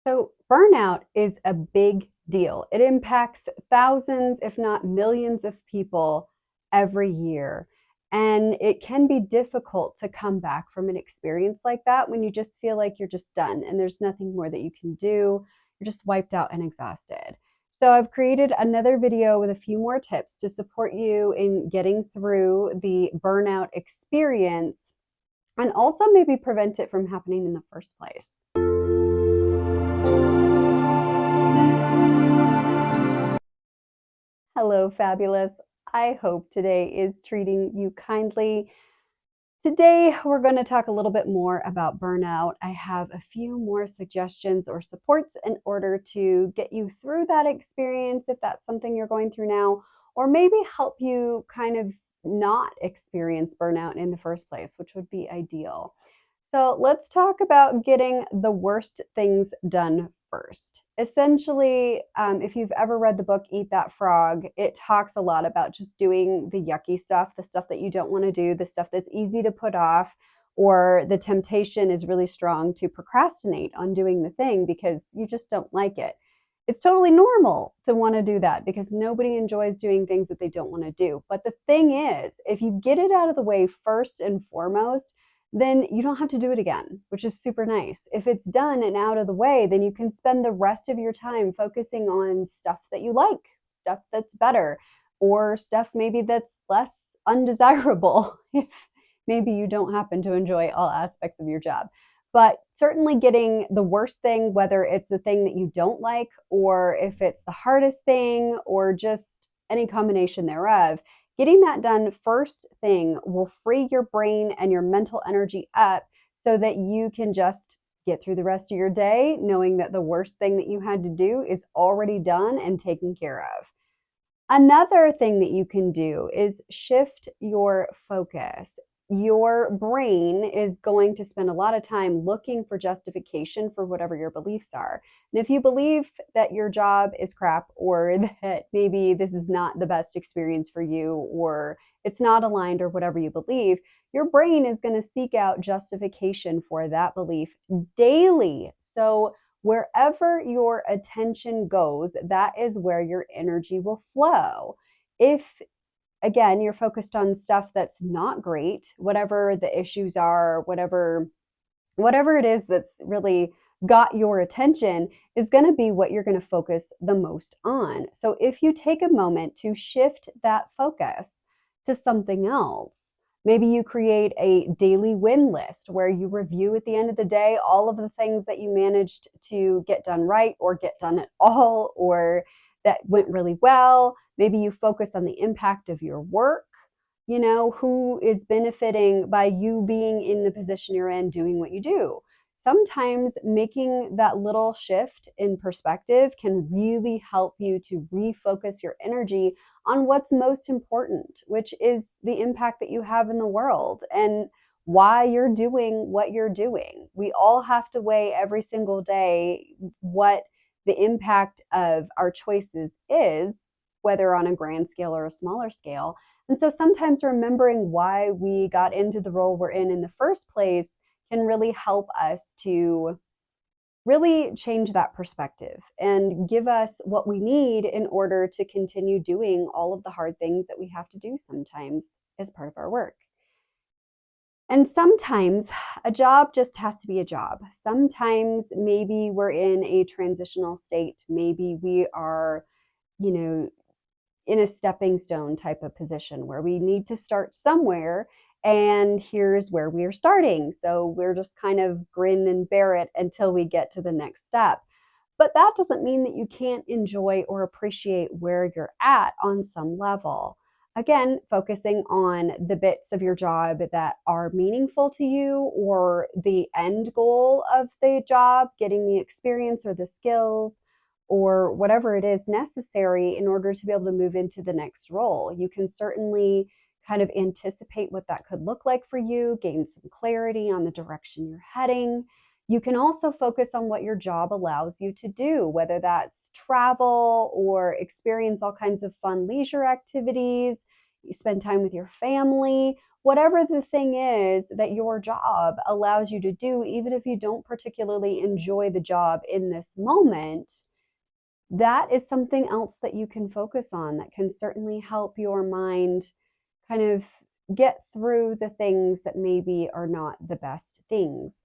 So, burnout is a big deal. It impacts thousands, if not millions, of people every year. And it can be difficult to come back from an experience like that when you just feel like you're just done and there's nothing more that you can do. You're just wiped out and exhausted. So, I've created another video with a few more tips to support you in getting through the burnout experience and also maybe prevent it from happening in the first place. Hello, fabulous. I hope today is treating you kindly. Today, we're going to talk a little bit more about burnout. I have a few more suggestions or supports in order to get you through that experience if that's something you're going through now, or maybe help you kind of not experience burnout in the first place, which would be ideal. So let's talk about getting the worst things done first. Essentially, if you've ever read the book Eat That Frog, it talks a lot about just doing the yucky stuff, the stuff that you don't want to do, the stuff that's easy to put off, or the temptation is really strong to procrastinate on doing the thing because you just don't like it. It's totally normal to want to do that because nobody enjoys doing things that they don't want to do. But the thing is, if you get it out of the way first and foremost, then you don't have to do it again, which is super nice. If it's done and out of the way, then you can spend the rest of your time focusing on stuff that you like, stuff that's better, or stuff maybe that's less undesirable if maybe you don't happen to enjoy all aspects of your job. But certainly getting the worst thing, whether it's the thing that you don't like, or if it's the hardest thing, or just any combination thereof, getting that done first thing will free your brain and your mental energy up so that you can just get through the rest of your day knowing that the worst thing that you had to do is already done and taken care of. Another thing that you can do is shift your focus. Your brain is going to spend a lot of time looking for justification for whatever your beliefs are. And if you believe that your job is crap, or that maybe this is not the best experience for you, or it's not aligned, or whatever you believe, your brain is going to seek out justification for that belief daily. So wherever your attention goes, that is where your energy will flow. If again, you're focused on stuff that's not great, whatever the issues are, whatever it is that's really got your attention is going to be what you're going to focus the most on. So if you take a moment to shift that focus to something else, maybe you create a daily win list where you review at the end of the day all of the things that you managed to get done right, or get done at all, or that went really well. Maybe you focus on the impact of your work, who is benefiting by you being in the position you're in, doing what you do. Sometimes making that little shift in perspective can really help you to refocus your energy on what's most important, which is the impact that you have in the world and why you're doing what you're doing. We all have to weigh every single day what the impact of our choices is, whether on a grand scale or a smaller scale. And so sometimes remembering why we got into the role we're in the first place can really help us to really change that perspective and give us what we need in order to continue doing all of the hard things that we have to do sometimes as part of our work. And sometimes a job just has to be a job. Sometimes maybe we're in a transitional state. Maybe we are, in a stepping stone type of position where we need to start somewhere, and here's where we are starting. So we're just kind of grin and bear it until we get to the next step. But that doesn't mean that you can't enjoy or appreciate where you're at on some level. Again, focusing on the bits of your job that are meaningful to you, or the end goal of the job, getting the experience or the skills, or whatever it is necessary in order to be able to move into the next role. You can certainly kind of anticipate what that could look like for you, gain some clarity on the direction you're heading. You can also focus on what your job allows you to do, whether that's travel or experience all kinds of fun leisure activities, you spend time with your family, whatever the thing is that your job allows you to do, even if you don't particularly enjoy the job in this moment, that is something else that you can focus on that can certainly help your mind kind of get through the things that maybe are not the best things.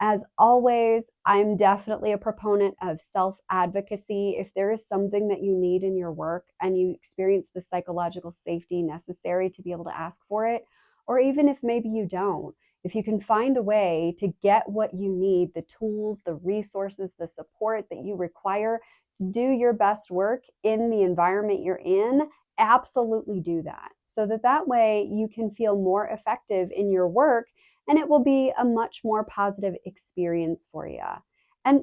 As always, I'm definitely a proponent of self advocacy. If there is something that you need in your work and you experience the psychological safety necessary to be able to ask for it, or even if maybe you don't, if you can find a way to get what you need, the tools, the resources, the support that you require to do your best work in the environment you're in, absolutely do that, so that way you can feel more effective in your work, and it will be a much more positive experience for you. And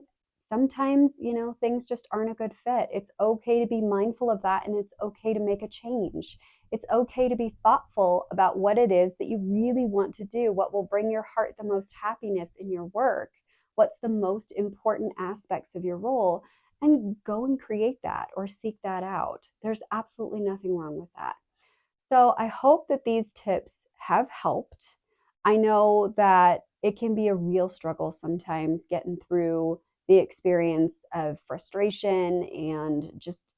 sometimes, things just aren't a good fit. It's okay to be mindful of that, and it's okay to make a change. It's okay to be thoughtful about what it is that you really want to do, what will bring your heart the most happiness in your work, what's the most important aspects of your role, and go and create that or seek that out. There's absolutely nothing wrong with that. So I hope that these tips have helped. I know that it can be a real struggle sometimes getting through the experience of frustration and just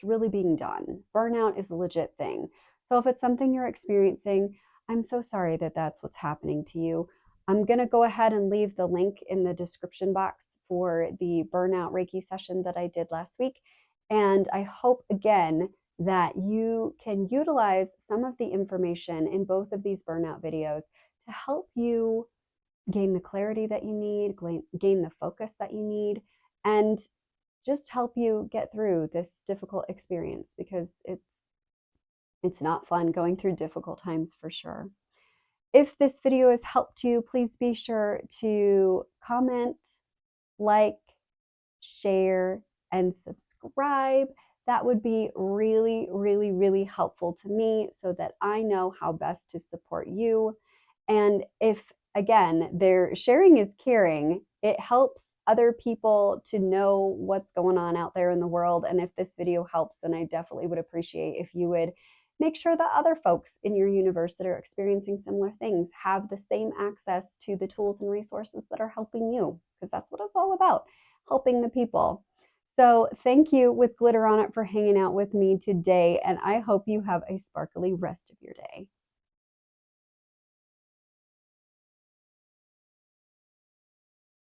really being done. Burnout is a legit thing. So if it's something you're experiencing, I'm so sorry that that's what's happening to you. I'm going to go ahead and leave the link in the description box for the Burnout Reiki session that I did last week. And I hope again that you can utilize some of the information in both of these burnout videos to help you gain the clarity that you need, gain the focus that you need, and just help you get through this difficult experience, because it's not fun going through difficult times for sure. If this video has helped you, please be sure to comment, like, share, and subscribe. That would be really, really, really helpful to me so that I know how best to support you. And if, again, their sharing is caring, it helps other people to know what's going on out there in the world. And if this video helps, then I definitely would appreciate if you would make sure that other folks in your universe that are experiencing similar things have the same access to the tools and resources that are helping you, because that's what it's all about, helping the people. So thank you with Glitter on It for hanging out with me today, and I hope you have a sparkly rest of your day.